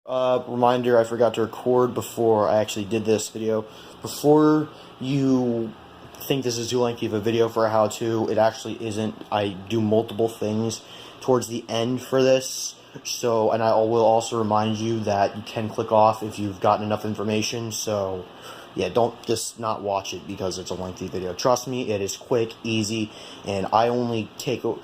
Reminder, I forgot to record before I actually did this video. Before you think this is too lengthy of a video for a how-to, it actually isn't. I do multiple things towards the end for this. So, and I will also remind you that you can click off if you've gotten enough information. So, yeah, don't just not watch it because it's a lengthy video. Trust me, it is quick, easy, and I only take a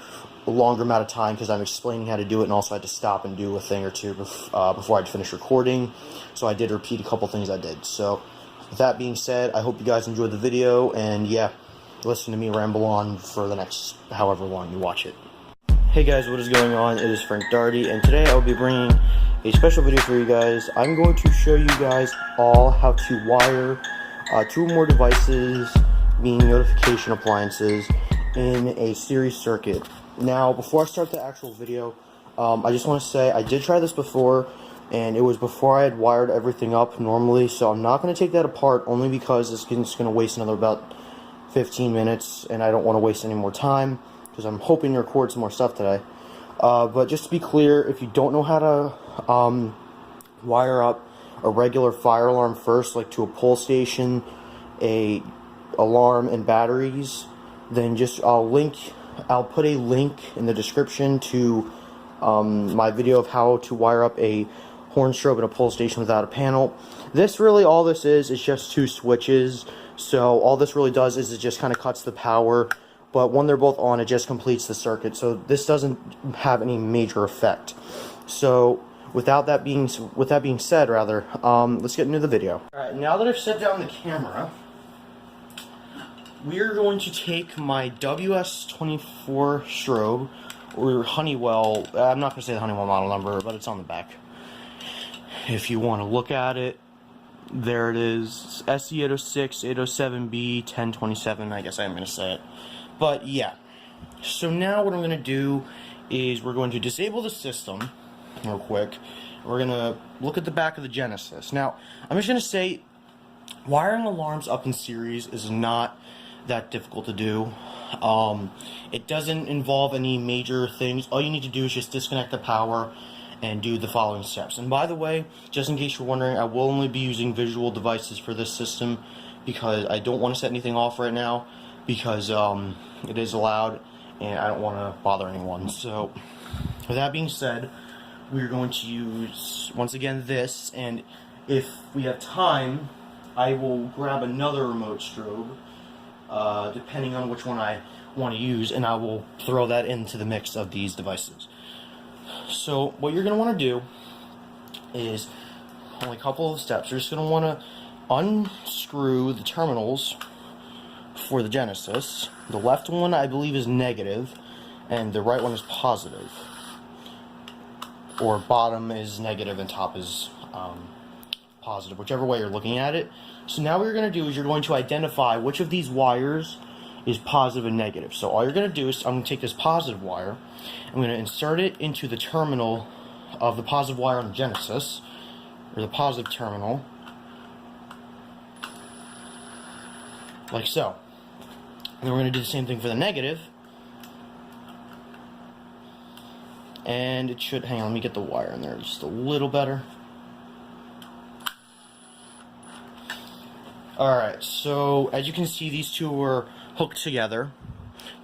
longer amount of time because I'm explaining how to do it, and also I had to stop and do a thing or two before I'd finish recording. So I did repeat a couple things I did. So, with that being said, I hope you guys enjoyed the video, and yeah, listen to me ramble on for the next however long you watch it. Hey guys, what is going on? It is Frank Darty, and today I'll be bringing a special video for you guys. I'm going to show you guys all how to wire two or more devices, meaning notification appliances, in a series circuit. Now, before I start the actual video, I just want to say I did try this before, and it was before I had wired everything up normally, so I'm not going to take that apart only because it's going to waste another about 15 minutes, and I don't want to waste any more time because I'm hoping to record some more stuff today. But just to be clear, if you don't know how to wire up a regular fire alarm first, like to a pull station, a alarm, and batteries, then just I'll put a link in the description to my video of how to wire up a horn strobe and a pull station without a panel. All this is just two switches. So all this really does is it just kind of cuts the power, but when they're both on, it just completes the circuit. So this doesn't have any major effect. So with that being said, let's get into the video. All right, now that I've set down the camera, we're going to take my WS24 strobe, or Honeywell. I'm not going to say the Honeywell model number, but it's on the back. If you want to look at it, there it is. SE806 807B 1027. I guess I am going to say it. But yeah. So now what I'm going to do is we're going to disable the system real quick. We're going to look at the back of the Genesis. Now, I'm just going to say wiring alarms up in series is not that difficult to do. It doesn't involve any major things. All you need to do is just disconnect the power and do the following steps. And by the way, just in case you're wondering, I will only be using visual devices for this system because I don't want to set anything off right now because it is allowed and I don't want to bother anyone. So with that being said, we're going to use once again this, and if we have time, I will grab another remote strobe depending on which one I want to use, and I will throw that into the mix of these devices. So what you're going to want to do is only a couple of steps. You're just going to want to unscrew the terminals for the Genesis. The left one I believe is negative and the right one is positive, or bottom is negative and top is positive, whichever way you're looking at it. So now what you're going to do is you're going to identify which of these wires is positive and negative. So all you're going to do is I'm going to take this positive wire, I'm going to insert it into the terminal of the positive wire on the Genesis, or the positive terminal, like so. And then we're going to do the same thing for the negative, and it should, hang on, let me get the wire in there just a little better. Alright, so as you can see, these two are hooked together.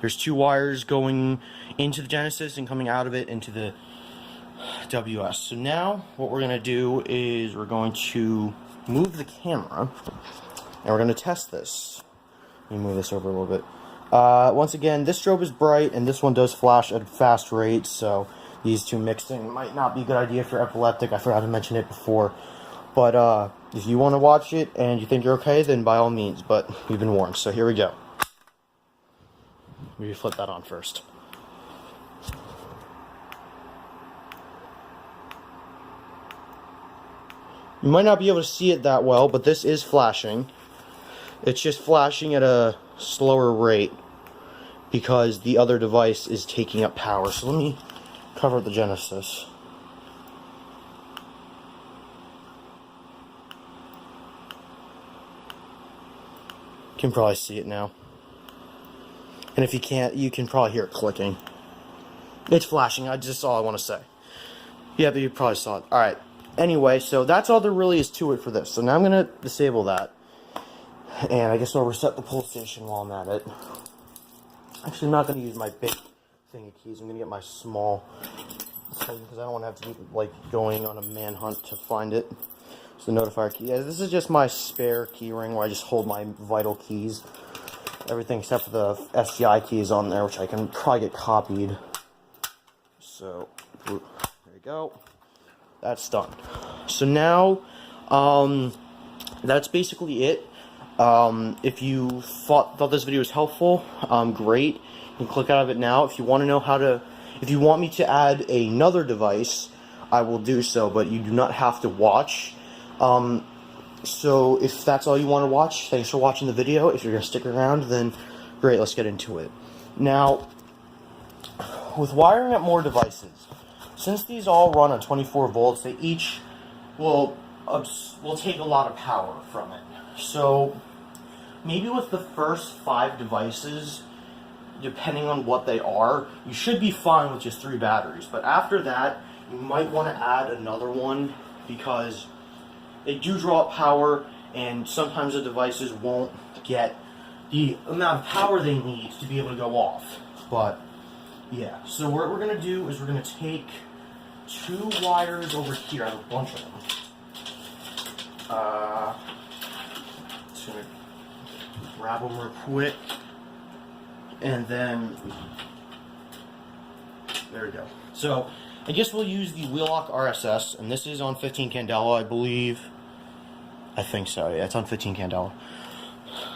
There's two wires going into the Genesis and coming out of it into the WS. So now what we're going to do is we're going to move the camera and we're going to test this. Let me move this over a little bit. Once again, this strobe is bright and this one does flash at a fast rate, so these two mixing might not be a good idea for epileptic. I forgot to mention it before. But if you want to watch it and you think you're okay, then by all means, but you've been warned. So here we go. Maybe flip that on first. You might not be able to see it that well, but this is flashing. It's just flashing at a slower rate because the other device is taking up power. So let me cover the Genesis. You can probably see it now. And if you can't, you can probably hear it clicking. It's flashing. That's all I want to say. Yeah, but you probably saw it. Alright. Anyway, so that's all there really is to it for this. So now I'm going to disable that. And I guess I'll reset the pull station while I'm at it. Actually, I'm not going to use my big thing of keys. I'm going to get my small thing because I don't want to have to be like going on a manhunt to find it. So the notifier key. Yeah, this is just my spare key ring where I just hold my vital keys. Everything except for the SGI keys on there, which I can probably get copied. So, there you go. That's done. So now, that's basically it. If you thought this video was helpful, great. You can click out of it now. If you want to know how to, if you want me to add another device, I will do so, but you do not have to watch. So if that's all you want to watch, thanks for watching the video. If you're going to stick around, then great, let's get into it. Now, with wiring up more devices, since these all run on 24 volts, they each will take a lot of power from it. So maybe with the first 5 devices, depending on what they are, you should be fine with just 3 batteries. But after that, you might want to add another one because they do draw up power, and sometimes the devices won't get the amount of power they need to be able to go off. But yeah, so what we're going to do is we're going to take 2 wires over here. I have a bunch of them. Just going to grab them real quick. And then, there we go. So, I guess we'll use the Wheelock RSS, and this is on 15 Candela, I believe. I think so, yeah, it's on 15 Candela.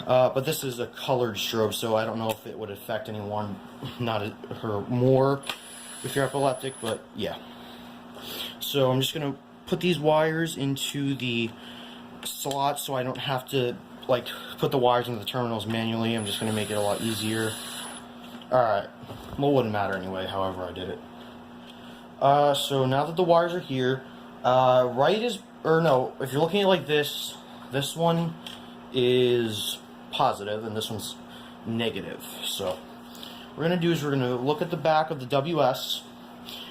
But this is a colored strobe, so I don't know if it would affect anyone, her more, if you're epileptic, but yeah. So I'm just going to put these wires into the slot so I don't have to, like, put the wires into the terminals manually. I'm just going to make it a lot easier. Alright, well, it wouldn't matter anyway, however I did it. So now that the wires are here, if you're looking at it like this, this one is positive and this one's negative. So what we're going to do is we're going to look at the back of the WS,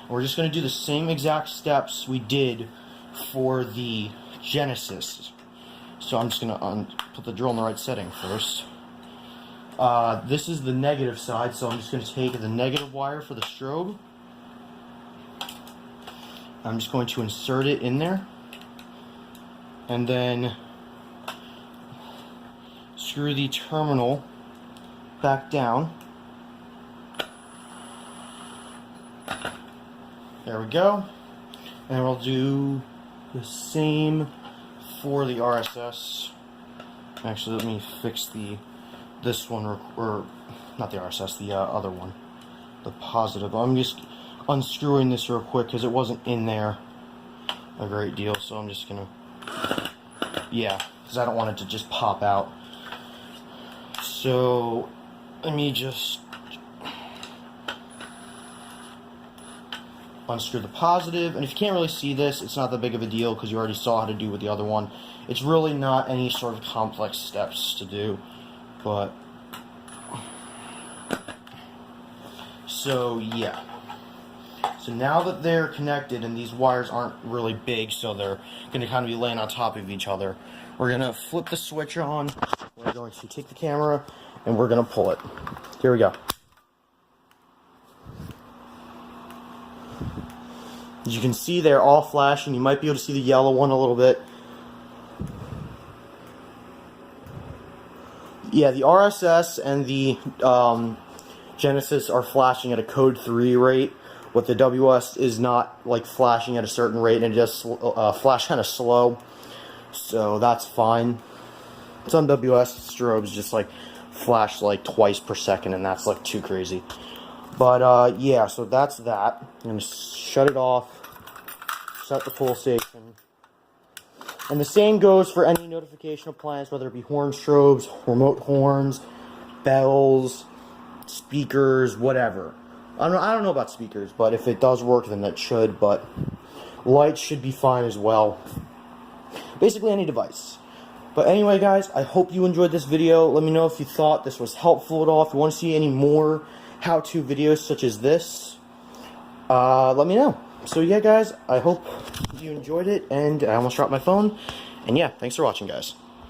and we're just going to do the same exact steps we did for the Genesis. So I'm just going to put the drill in the right setting first. This is the negative side, so I'm just going to take the negative wire for the strobe. I'm just going to insert it in there, and then screw the terminal back down. There we go. And we'll do the same for the RSS. Actually, let me fix this one, or not the RSS, the other one, the positive. I'm just unscrewing this real quick because it wasn't in there a great deal, so I'm just gonna, yeah, because I don't want it to just pop out. So let me just unscrew the positive, and if you can't really see this, it's not that big of a deal because you already saw how to do with the other one. It's really not any sort of complex steps to do, but so yeah. So now that they're connected and these wires aren't really big, so they're going to kind of be laying on top of each other, we're going to flip the switch on. We're going to take the camera and we're going to pull it. Here we go. As you can see, they're all flashing. You might be able to see the yellow one a little bit. Yeah, the RSS and the Genesis are flashing at a code 3 rate. What the WS is not, like, flashing at a certain rate, and it just flash kind of slow. So that's fine. Some WS strobes just like flash like twice per second, and that's like too crazy. But yeah, so that's that. I'm gonna shut it off, set the pull station, and the same goes for any notification appliance, whether it be horn strobes, remote horns, bells, speakers, whatever. I don't know about speakers, but if it does work, then that should. But lights should be fine as well. Basically any device. But anyway, guys, I hope you enjoyed this video. Let me know if you thought this was helpful at all. If you want to see any more how-to videos such as this, let me know. So yeah, guys, I hope you enjoyed it, and I almost dropped my phone. And yeah, thanks for watching, guys.